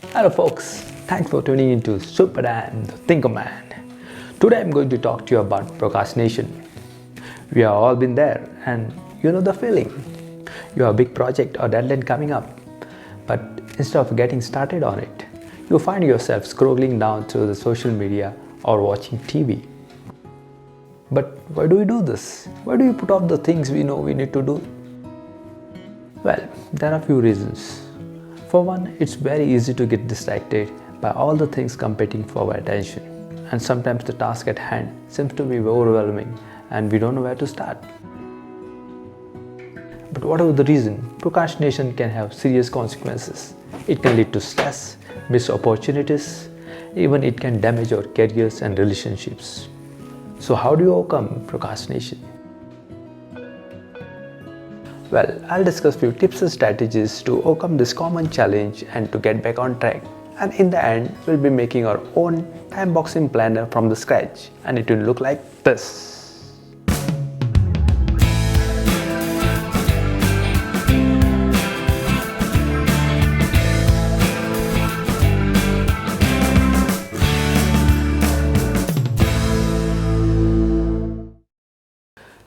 Hello folks, thanks for tuning into Super Dan, the Thinker Man. Today I'm going to talk to you about procrastination. We have all been there and you know the feeling. You have a big project or deadline coming up, but instead of getting started on it, you find yourself scrolling down through the social media or watching TV. But why do we do this? Why do you put off the things we know we need to do? Well, there are a few reasons. For one, it's very easy to get distracted by all the things competing for our attention. And sometimes the task at hand seems to be overwhelming and we don't know where to start. But whatever the reason, procrastination can have serious consequences. It can lead to stress, missed opportunities, even it can damage our careers and relationships. So how do you overcome procrastination? Well, I'll discuss few tips and strategies to overcome this common challenge and to get back on track. And in the end, we'll be making our own time boxing planner from the scratch, and it will look like this.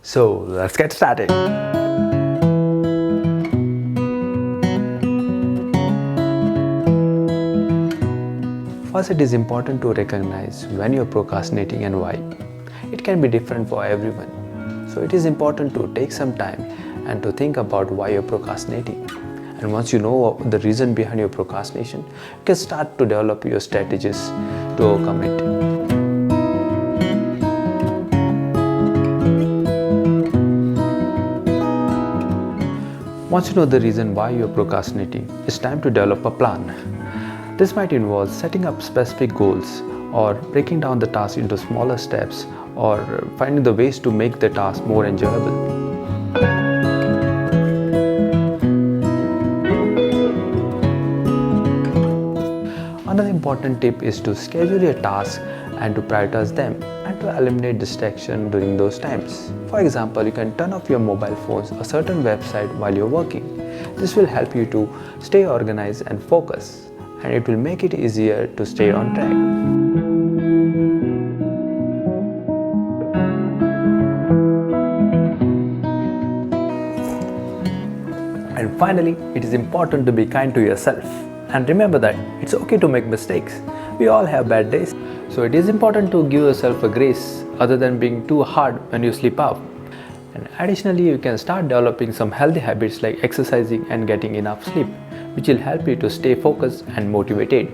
So let's get started. First, it is important to recognize when you're procrastinating and why. It can be different for everyone. So it is important to take some time and to think about why you're procrastinating. And once you know the reason behind your procrastination, you can start to develop your strategies to overcome it. Once you know the reason why you're procrastinating, it's time to develop a plan. This might involve setting up specific goals or breaking down the task into smaller steps or finding the ways to make the task more enjoyable. Another important tip is to schedule your tasks and to prioritize them and to eliminate distraction during those times. For example, you can turn off your mobile phones a certain website while you're working. This will help you to stay organized and focus, and it will make it easier to stay on track. And finally, it is important to be kind to yourself. And remember that it's okay to make mistakes. We all have bad days. So it is important to give yourself a grace other than being too hard when you slip up. And additionally, you can start developing some healthy habits like exercising and getting enough sleep, which will help you to stay focused and motivated.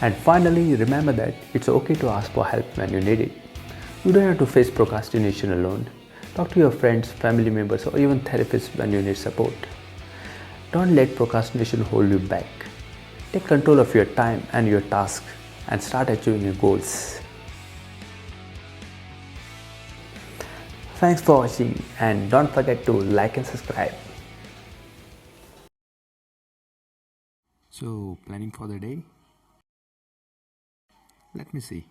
And finally, remember that it's okay to ask for help when you need it. You don't have to face procrastination alone. Talk to your friends, family members, or even therapists when you need support. Don't let procrastination hold you back. Take control of your time and your tasks and start achieving your goals. Thanks for watching, and don't forget to like and subscribe. So, planning for the day? Let me see.